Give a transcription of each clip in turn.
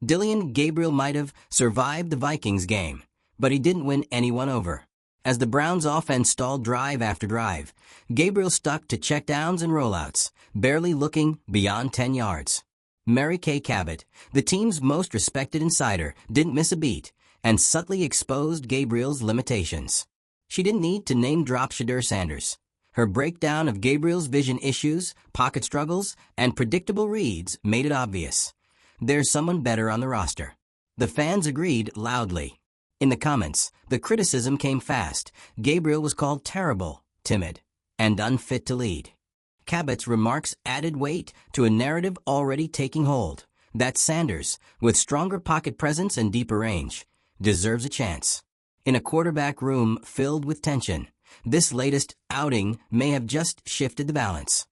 Dillon Gabriel might have survived the Vikings game, but he didn't win anyone over. As the Browns' offense stalled drive after drive, Gabriel stuck to checkdowns and rollouts, barely looking beyond 10 yards. Mary Kay Cabot, the team's most respected insider, didn't miss a beat and subtly exposed Gabriel's limitations. She didn't need to name-drop Shedeur Sanders. Her breakdown of Gabriel's vision issues, pocket struggles, and predictable reads made it obvious. There's someone better on the roster. The fans agreed loudly. In the comments, the criticism came fast. Gabriel was called terrible, timid, and unfit to lead. Cabot's remarks added weight to a narrative already taking hold, that Sanders, with stronger pocket presence and deeper range, deserves a chance. In a quarterback room filled with tension, this latest outing may have just shifted the balance.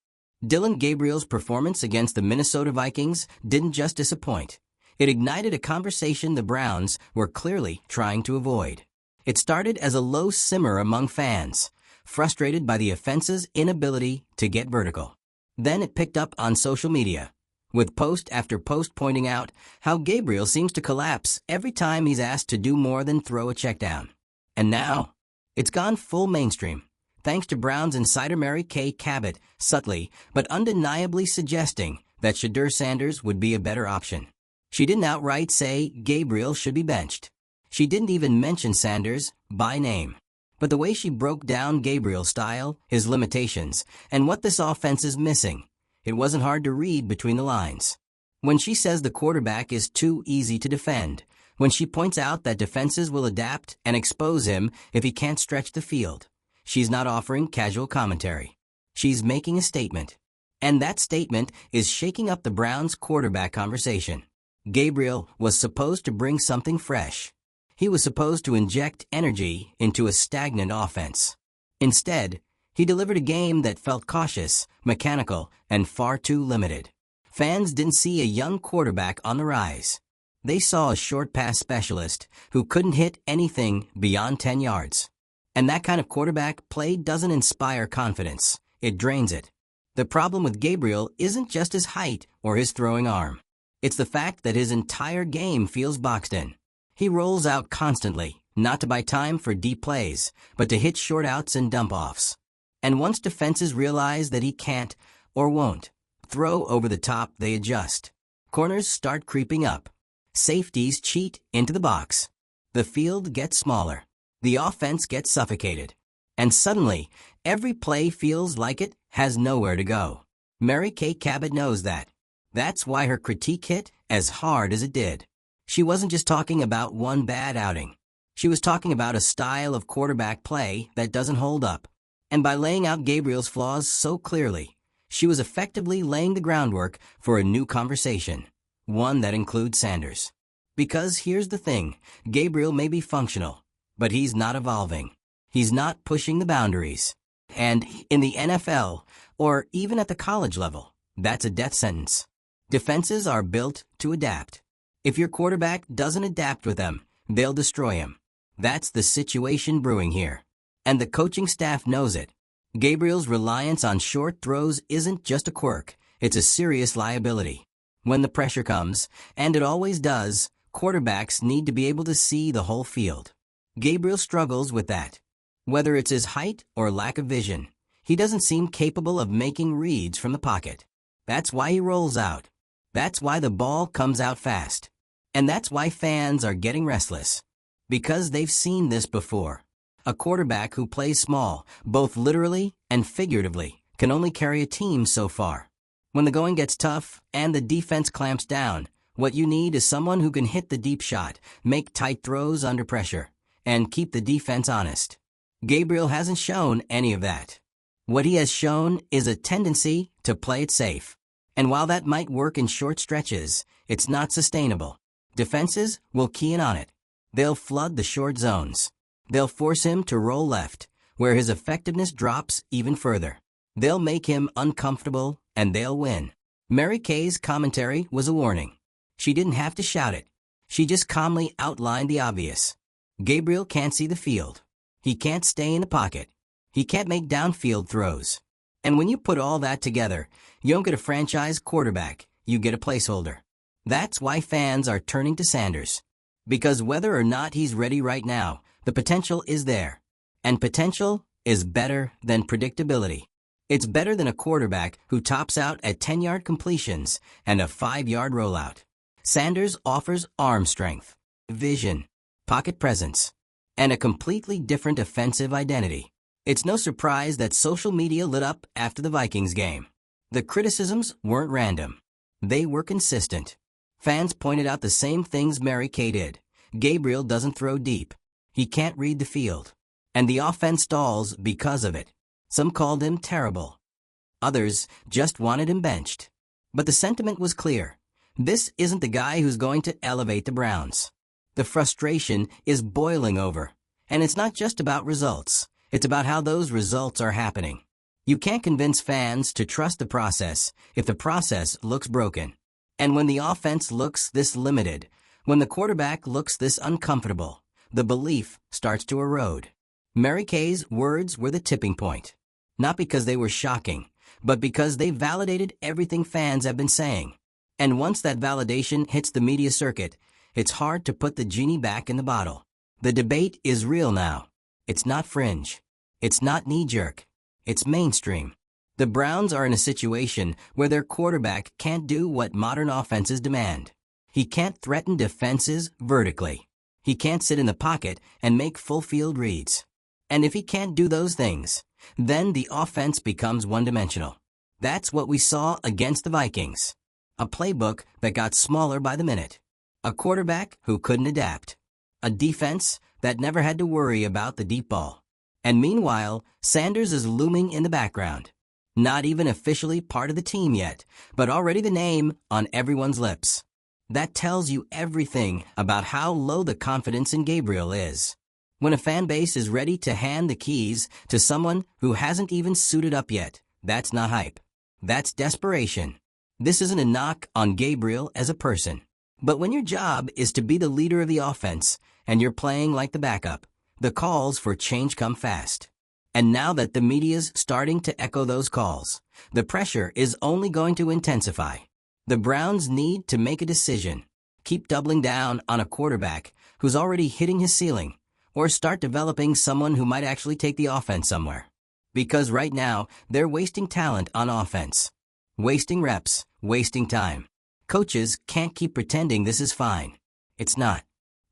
Dillon Gabriel's performance against the Minnesota Vikings didn't just disappoint. It ignited a conversation the Browns were clearly trying to avoid. It started as a low simmer among fans, frustrated by the offense's inability to get vertical. Then it picked up on social media, with post after post pointing out how Gabriel seems to collapse every time he's asked to do more than throw a checkdown. And now, it's gone full mainstream, thanks to Browns insider Mary Kay Cabot subtly but undeniably suggesting that Shedeur Sanders would be a better option. She didn't outright say Gabriel should be benched. She didn't even mention Sanders by name. But the way she broke down Gabriel's style, his limitations, and what this offense is missing, it wasn't hard to read between the lines. When she says the quarterback is too easy to defend, when she points out that defenses will adapt and expose him if he can't stretch the field, she's not offering casual commentary. She's making a statement. And that statement is shaking up the Browns' quarterback conversation. Gabriel was supposed to bring something fresh. He was supposed to inject energy into a stagnant offense. Instead, he delivered a game that felt cautious, mechanical, and far too limited. Fans didn't see a young quarterback on the rise. They saw a short pass specialist who couldn't hit anything beyond 10 yards. And that kind of quarterback play doesn't inspire confidence. It drains it. The problem with Gabriel isn't just his height or his throwing arm. It's the fact that his entire game feels boxed in. He rolls out constantly, not to buy time for deep plays, but to hit short outs and dump-offs. And once defenses realize that he can't, or won't, throw over the top, they adjust. Corners start creeping up. Safeties cheat into the box. The field gets smaller. The offense gets suffocated. And suddenly, every play feels like it has nowhere to go. Mary Kay Cabot knows that. That's why her critique hit as hard as it did. She wasn't just talking about one bad outing. She was talking about a style of quarterback play that doesn't hold up. And by laying out Gabriel's flaws so clearly, she was effectively laying the groundwork for a new conversation, one that includes Sanders. Because here's the thing, Gabriel may be functional, but he's not evolving. He's not pushing the boundaries. And in the NFL, or even at the college level, that's a death sentence. Defenses are built to adapt. If your quarterback doesn't adapt with them, they'll destroy him. That's the situation brewing here. And the coaching staff knows it. Gabriel's reliance on short throws isn't just a quirk, it's a serious liability. When the pressure comes, and it always does, quarterbacks need to be able to see the whole field. Gabriel struggles with that. Whether it's his height or lack of vision, he doesn't seem capable of making reads from the pocket. That's why he rolls out. That's why the ball comes out fast. And that's why fans are getting restless. Because they've seen this before. A quarterback who plays small, both literally and figuratively, can only carry a team so far. When the going gets tough and the defense clamps down, what you need is someone who can hit the deep shot, make tight throws under pressure, and keep the defense honest. Gabriel hasn't shown any of that. What he has shown is a tendency to play it safe. And while that might work in short stretches, it's not sustainable. Defenses will key in on it. They'll flood the short zones. They'll force him to roll left, where his effectiveness drops even further. They'll make him uncomfortable, and they'll win. Mary Kay's commentary was a warning. She didn't have to shout it. She just calmly outlined the obvious. Gabriel can't see the field. He can't stay in the pocket. He can't make downfield throws. And when you put all that together, you don't get a franchise quarterback, you get a placeholder. That's why fans are turning to Sanders. Because whether or not he's ready right now, the potential is there. And potential is better than predictability. It's better than a quarterback who tops out at 10-yard completions and a 5-yard rollout. Sanders offers arm strength, vision, pocket presence, and a completely different offensive identity. It's no surprise that social media lit up after the Vikings game. The criticisms weren't random. They were consistent. Fans pointed out the same things Mary Kay did. Gabriel doesn't throw deep. He can't read the field. And the offense stalls because of it. Some called him terrible. Others just wanted him benched. But the sentiment was clear. This isn't the guy who's going to elevate the Browns. The frustration is boiling over. And it's not just about results. It's about how those results are happening. You can't convince fans to trust the process if the process looks broken. And when the offense looks this limited, when the quarterback looks this uncomfortable, the belief starts to erode. Mary Kay's words were the tipping point. Not because they were shocking, but because they validated everything fans have been saying. And once that validation hits the media circuit, it's hard to put the genie back in the bottle. The debate is real now. It's not fringe. It's not knee-jerk. It's mainstream. The Browns are in a situation where their quarterback can't do what modern offenses demand. He can't threaten defenses vertically. He can't sit in the pocket and make full-field reads. And if he can't do those things, then the offense becomes one-dimensional. That's what we saw against the Vikings. A playbook that got smaller by the minute. A quarterback who couldn't adapt. A defense that never had to worry about the deep ball. And meanwhile, Sanders is looming in the background. Not even officially part of the team yet, but already the name on everyone's lips. That tells you everything about how low the confidence in Gabriel is. When a fan base is ready to hand the keys to someone who hasn't even suited up yet, that's not hype. That's desperation. This isn't a knock on Gabriel as a person. But when your job is to be the leader of the offense and you're playing like the backup, the calls for change come fast. And now that the media's starting to echo those calls, the pressure is only going to intensify. The Browns need to make a decision. Keep doubling down on a quarterback who's already hitting his ceiling, or start developing someone who might actually take the offense somewhere. Because right now, they're wasting talent on offense. Wasting reps, wasting time. Coaches can't keep pretending this is fine. It's not.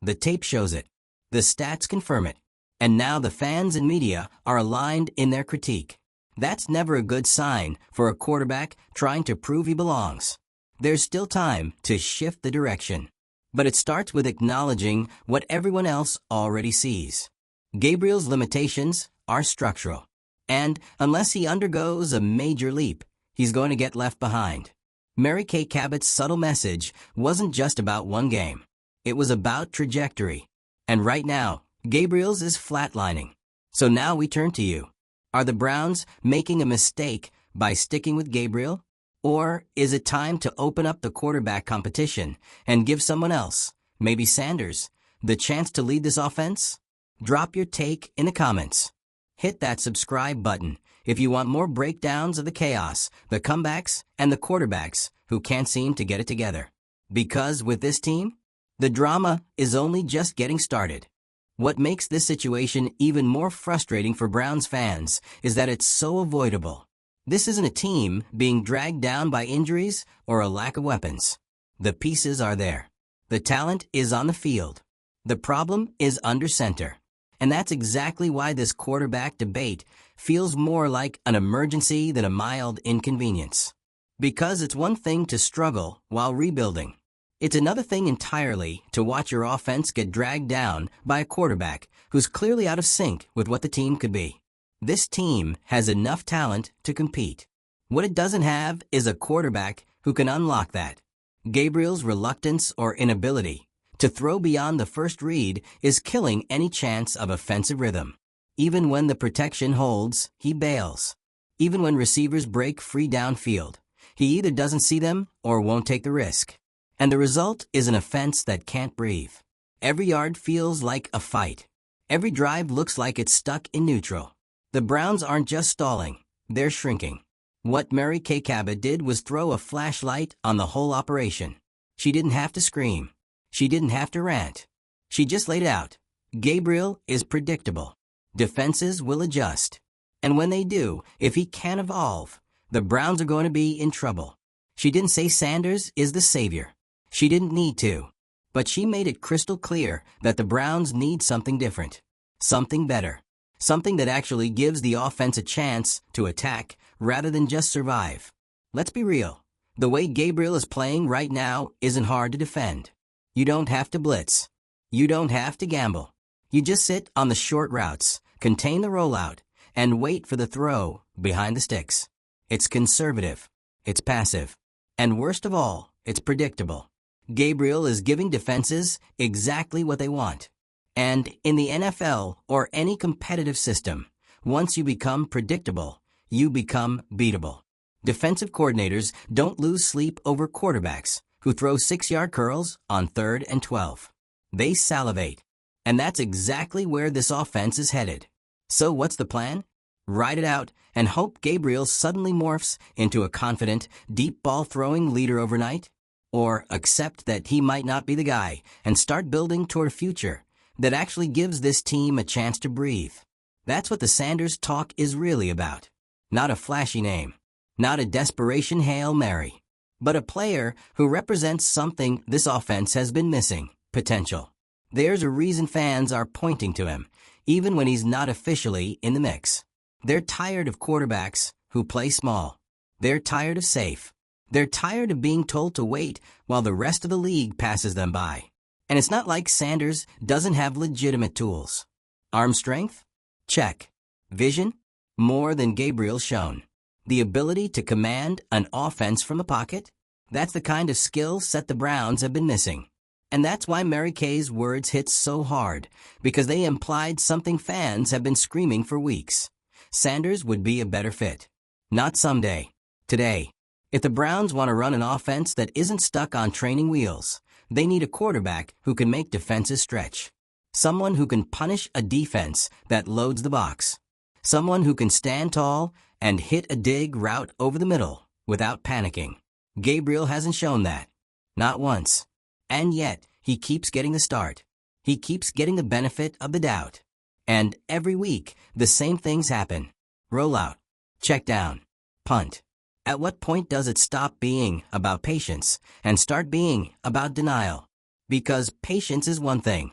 The tape shows it. The stats confirm it. And now the fans and media are aligned in their critique. That's never a good sign for a quarterback trying to prove he belongs. There's still time to shift the direction. But it starts with acknowledging what everyone else already sees. Gabriel's limitations are structural. And unless he undergoes a major leap, he's going to get left behind. Mary Kay Cabot's subtle message wasn't just about one game. It was about trajectory. And right now, Gabriel's is flatlining. So now we turn to you. Are the Browns making a mistake by sticking with Gabriel? Or is it time to open up the quarterback competition and give someone else, maybe Sanders, the chance to lead this offense? Drop your take in the comments. Hit that subscribe button if you want more breakdowns of the chaos, the comebacks, and the quarterbacks who can't seem to get it together. Because with this team, the drama is only just getting started. What makes this situation even more frustrating for Browns fans is that it's so avoidable. This isn't a team being dragged down by injuries or a lack of weapons. The pieces are there. The talent is on the field. The problem is under center. And that's exactly why this quarterback debate feels more like an emergency than a mild inconvenience. Because it's one thing to struggle while rebuilding. It's another thing entirely to watch your offense get dragged down by a quarterback who's clearly out of sync with what the team could be. This team has enough talent to compete. What it doesn't have is a quarterback who can unlock that. Gabriel's reluctance or inability to throw beyond the first read is killing any chance of offensive rhythm. Even when the protection holds, he bails. Even when receivers break free downfield, he either doesn't see them or won't take the risk. And the result is an offense that can't breathe. Every yard feels like a fight. Every drive looks like it's stuck in neutral. The Browns aren't just stalling, they're shrinking. What Mary Kay Cabot did was throw a flashlight on the whole operation. She didn't have to scream. She didn't have to rant. She just laid out. Gabriel is predictable. Defenses will adjust. And when they do, if he can't evolve, the Browns are going to be in trouble. She didn't say Sanders is the savior. She didn't need to. But she made it crystal clear that the Browns need something different. Something better. Something that actually gives the offense a chance to attack rather than just survive. Let's be real. The way Gabriel is playing right now isn't hard to defend. You don't have to blitz. You don't have to gamble. You just sit on the short routes, contain the rollout, and wait for the throw behind the sticks. It's conservative. It's passive. And worst of all, it's predictable. Gabriel is giving defenses exactly what they want. And in the NFL or any competitive system, once you become predictable, you become beatable. Defensive coordinators don't lose sleep over quarterbacks who throw 6-yard curls on 3rd and 12. They salivate. And that's exactly where this offense is headed. So what's the plan? Ride it out and hope Gabriel suddenly morphs into a confident, deep ball-throwing leader overnight? Or accept that he might not be the guy and start building toward a future that actually gives this team a chance to breathe? That's what the Sanders talk is really about. Not a flashy name. Not a desperation Hail Mary. But a player who represents something this offense has been missing. Potential. There's a reason fans are pointing to him, even when he's not officially in the mix. They're tired of quarterbacks who play small. They're tired of safe. They're tired of being told to wait while the rest of the league passes them by. And it's not like Sanders doesn't have legitimate tools. Arm strength? Check. Vision? More than Gabriel's shown. The ability to command an offense from the pocket? That's the kind of skill set the Browns have been missing. And that's why Mary Kay's words hit so hard, because they implied something fans have been screaming for weeks. Sanders would be a better fit. Not someday. Today. If the Browns want to run an offense that isn't stuck on training wheels, they need a quarterback who can make defenses stretch. Someone who can punish a defense that loads the box. Someone who can stand tall and hit a dig route over the middle without panicking. Gabriel hasn't shown that. Not once. And yet, he keeps getting the start. He keeps getting the benefit of the doubt. And every week, the same things happen. Rollout. Check down. Punt. At what point does it stop being about patience and start being about denial? Because patience is one thing.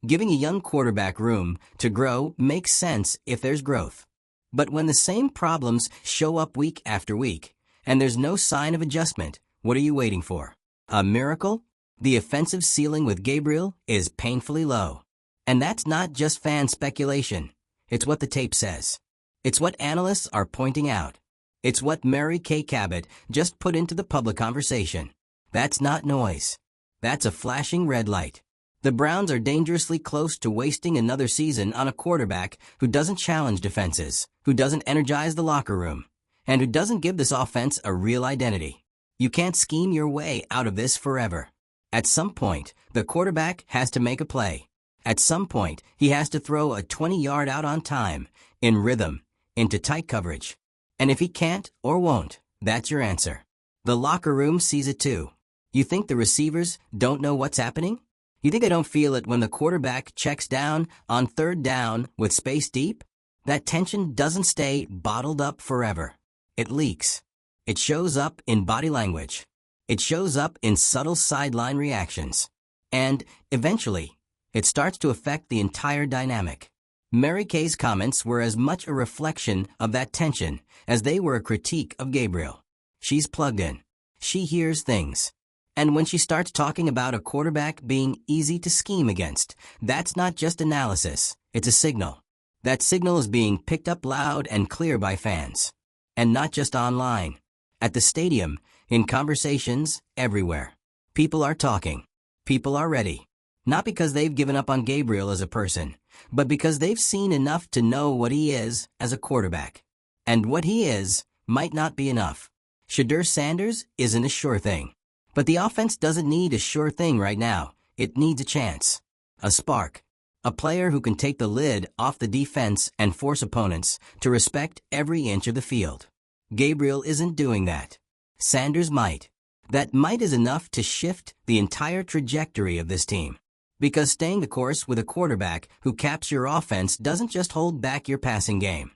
Giving a young quarterback room to grow makes sense if there's growth. But when the same problems show up week after week, and there's no sign of adjustment, what are you waiting for? A miracle? The offensive ceiling with Gabriel is painfully low. And that's not just fan speculation. It's what the tape says. It's what analysts are pointing out. It's what Mary Kay Cabot just put into the public conversation. That's not noise. That's a flashing red light. The Browns are dangerously close to wasting another season on a quarterback who doesn't challenge defenses, who doesn't energize the locker room, and who doesn't give this offense a real identity. You can't scheme your way out of this forever. At some point, the quarterback has to make a play. At some point, he has to throw a 20-yard out on time, in rhythm, into tight coverage. And if he can't or won't, that's your answer. The locker room sees it too. You think the receivers don't know what's happening? You think they don't feel it when the quarterback checks down on 3rd down with space deep? That tension doesn't stay bottled up forever. It leaks. It shows up in body language. It shows up in subtle sideline reactions. And, eventually, it starts to affect the entire dynamic. Mary Kay's comments were as much a reflection of that tension as they were a critique of Gabriel. She's plugged in. She hears things. And when she starts talking about a quarterback being easy to scheme against, that's not just analysis, it's a signal. That signal is being picked up loud and clear by fans. And not just online. At the stadium, in conversations, everywhere. People are talking. People are ready. Not because they've given up on Gabriel as a person, but because they've seen enough to know what he is as a quarterback. And what he is might not be enough. Shedeur Sanders isn't a sure thing. But the offense doesn't need a sure thing right now. It needs a chance. A spark. A player who can take the lid off the defense and force opponents to respect every inch of the field. Gabriel isn't doing that. Sanders might. That might is enough to shift the entire trajectory of this team. Because staying the course with a quarterback who caps your offense doesn't just hold back your passing game.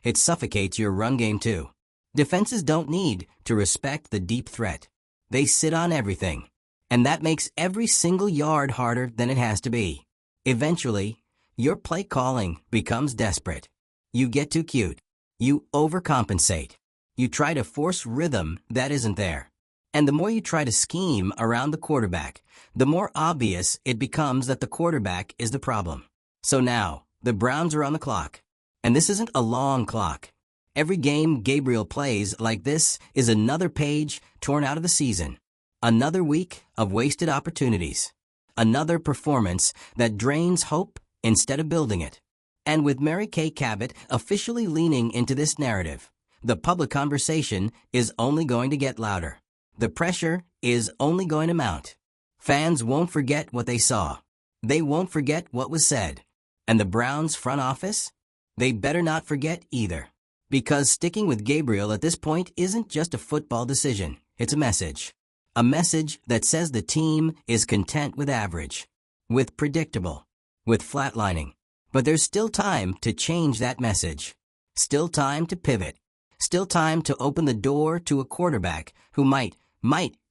It suffocates your run game too. Defenses don't need to respect the deep threat. They sit on everything. And that makes every single yard harder than it has to be. Eventually, your play calling becomes desperate. You get too cute. You overcompensate. You try to force rhythm that isn't there. And the more you try to scheme around the quarterback, the more obvious it becomes that the quarterback is the problem. So now, the Browns are on the clock. And this isn't a long clock. Every game Gabriel plays like this is another page torn out of the season. Another week of wasted opportunities. Another performance that drains hope instead of building it. And with Mary Kay Cabot officially leaning into this narrative, the public conversation is only going to get louder. The pressure is only going to mount. Fans won't forget what they saw. They won't forget what was said. And the Browns front office? They better not forget either. Because sticking with Gabriel at this point isn't just a football decision. It's a message. A message that says the team is content with average, with predictable, with flatlining. But there's still time to change that message. Still time to pivot. Still time to open the door to a quarterback who might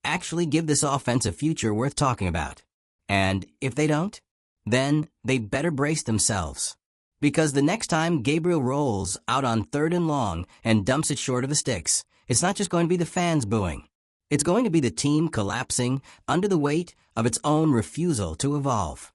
actually give this offense a future worth talking about. And if they don't, then they better brace themselves. Because the next time Gabriel rolls out on 3rd and long and dumps it short of the sticks, it's not just going to be the fans booing. It's going to be the team collapsing under the weight of its own refusal to evolve.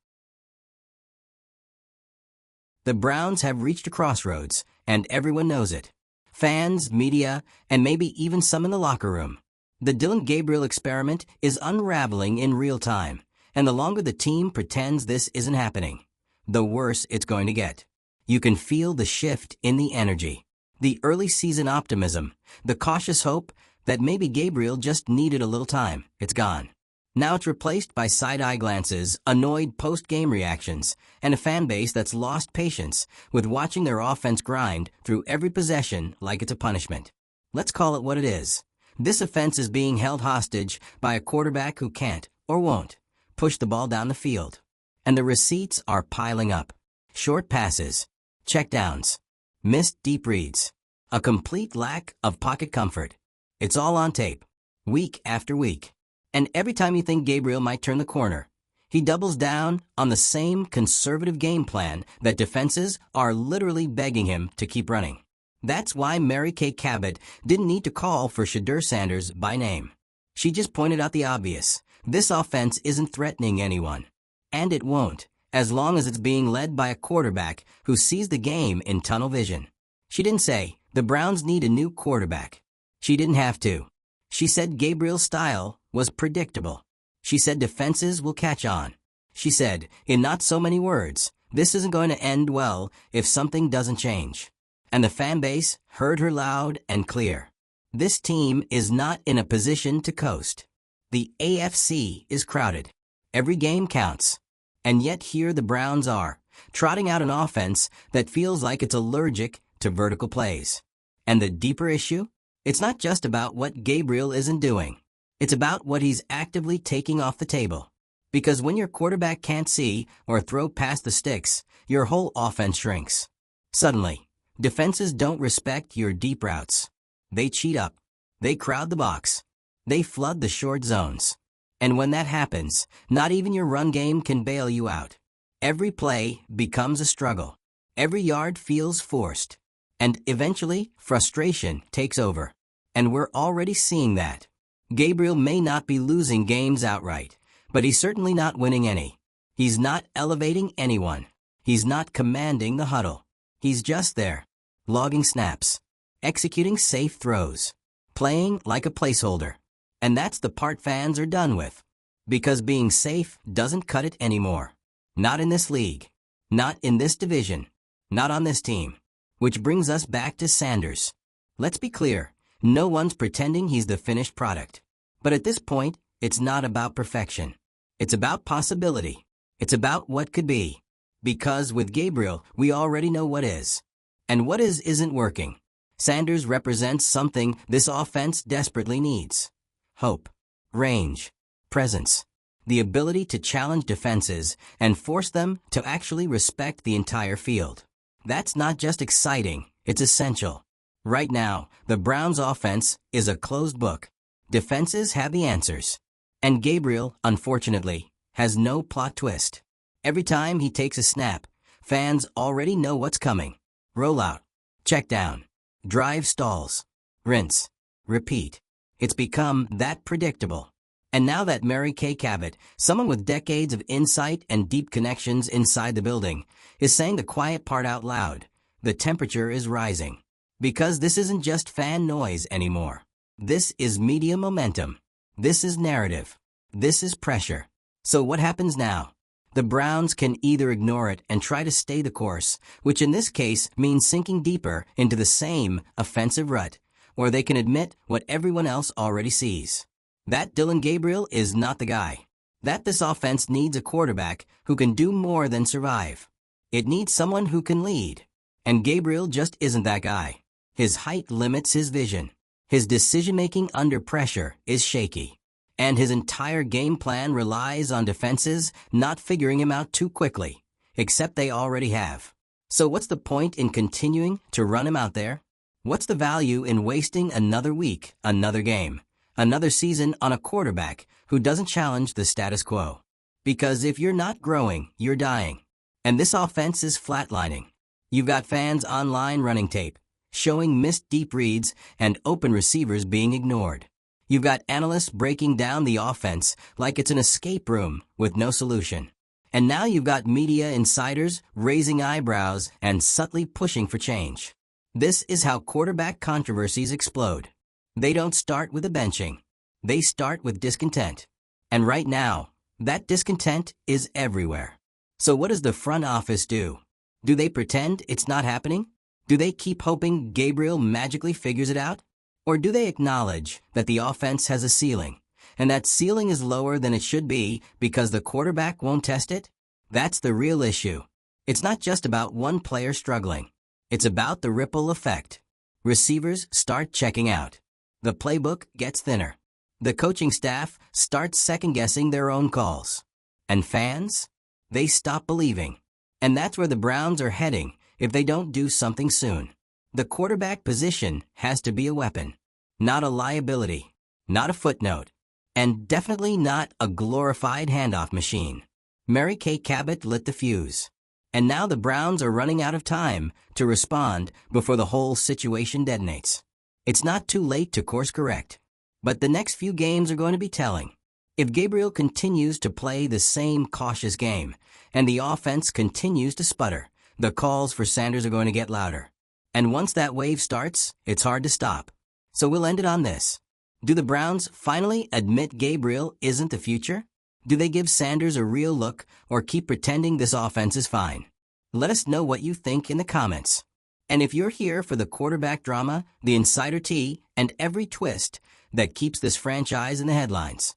The Browns have reached a crossroads, and everyone knows it. Fans, media, and maybe even some in the locker room. The Dillon Gabriel experiment is unraveling in real time, and the longer the team pretends this isn't happening, the worse it's going to get. You can feel the shift in the energy, the early season optimism, the cautious hope that maybe Gabriel just needed a little time. It's gone. Now it's replaced by side-eye glances, annoyed post-game reactions, and a fan base that's lost patience with watching their offense grind through every possession like it's a punishment. Let's call it what it is. This offense is being held hostage by a quarterback who can't, or won't, push the ball down the field. And the receipts are piling up. Short passes, checkdowns, missed deep reads, a complete lack of pocket comfort. It's all on tape, week after week. And every time you think Gabriel might turn the corner, he doubles down on the same conservative game plan that defenses are literally begging him to keep running. That's why Mary Kay Cabot didn't need to call for Shedeur Sanders by name. She just pointed out the obvious. This offense isn't threatening anyone. And it won't, as long as it's being led by a quarterback who sees the game in tunnel vision. She didn't say, the Browns need a new quarterback. She didn't have to. She said Gabriel's style was predictable. She said defenses will catch on. She said, in not so many words, this isn't going to end well if something doesn't change. And the fan base heard her loud and clear. This team is not in a position to coast. The AFC is crowded. Every game counts. And yet here the Browns are, trotting out an offense that feels like it's allergic to vertical plays. And the deeper issue? It's not just about what Gabriel isn't doing. It's about what he's actively taking off the table. Because when your quarterback can't see or throw past the sticks, your whole offense shrinks. Suddenly, defenses don't respect your deep routes. They cheat up. They crowd the box. They flood the short zones. And when that happens, not even your run game can bail you out. Every play becomes a struggle. Every yard feels forced. And eventually, frustration takes over. And we're already seeing that. Gabriel may not be losing games outright, but he's certainly not winning any. He's not elevating anyone. He's not commanding the huddle. He's just there, logging snaps, executing safe throws, playing like a placeholder. And that's the part fans are done with. Because being safe doesn't cut it anymore. Not in this league. Not in this division. Not on this team. Which brings us back to Sanders. Let's be clear. No one's pretending he's the finished product. But at this point, it's not about perfection. It's about possibility. It's about what could be. Because with Gabriel, we already know what is. And what is isn't working. Sanders represents something this offense desperately needs. Hope. range, presence, the ability to challenge defenses and force them to actually respect the entire field. That's not just exciting, it's essential. Right now, the Browns' offense is a closed book. Defenses have the answers. And Gabriel, unfortunately, has no plot twist. Every time he takes a snap, fans already know what's coming. Rollout, check down, drive stalls, rinse, repeat. It's become that predictable. And now that Mary Kay Cabot, someone with decades of insight and deep connections inside the building, is saying the quiet part out loud, the temperature is rising. Because this isn't just fan noise anymore. This is media momentum. This is narrative. This is pressure. So what happens now? The Browns can either ignore it and try to stay the course, which in this case means sinking deeper into the same offensive rut, or they can admit what everyone else already sees. That Dillon Gabriel is not the guy. That this offense needs a quarterback who can do more than survive. It needs someone who can lead. And Gabriel just isn't that guy. His height limits his vision. His decision-making under pressure is shaky. And his entire game plan relies on defenses not figuring him out too quickly, except they already have. So what's the point in continuing to run him out there? What's the value in wasting another week, another game, another season on a quarterback who doesn't challenge the status quo? Because if you're not growing, you're dying. And this offense is flatlining. You've got fans online running tape, showing missed deep reads and open receivers being ignored. You've got analysts breaking down the offense like it's an escape room with no solution. And now you've got media insiders raising eyebrows and subtly pushing for change. This is how quarterback controversies explode. They don't start with a benching. They start with discontent. And right now, that discontent is everywhere. So what does the front office do? Do they pretend it's not happening? Do they keep hoping Gabriel magically figures it out? Or do they acknowledge that the offense has a ceiling, and that ceiling is lower than it should be because the quarterback won't test it? That's the real issue. It's not just about one player struggling. It's about the ripple effect. Receivers start checking out. The playbook gets thinner. The coaching staff starts second-guessing their own calls. And fans? They stop believing. And that's where the Browns are heading if they don't do something soon. The quarterback position has to be a weapon, not a liability, not a footnote, and definitely not a glorified handoff machine. Mary Kay Cabot lit the fuse. And now the Browns are running out of time to respond before the whole situation detonates. It's not too late to course correct. But the next few games are going to be telling. If Gabriel continues to play the same cautious game, and the offense continues to sputter, the calls for Sanders are going to get louder. And once that wave starts, it's hard to stop. So we'll end it on this. Do the Browns finally admit Gabriel isn't the future? Do they give Sanders a real look or keep pretending this offense is fine? Let us know what you think in the comments. And if you're here for the quarterback drama, the insider tea, and every twist that keeps this franchise in the headlines,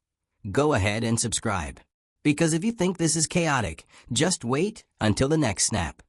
go ahead and subscribe. Because if you think this is chaotic, just wait until the next snap.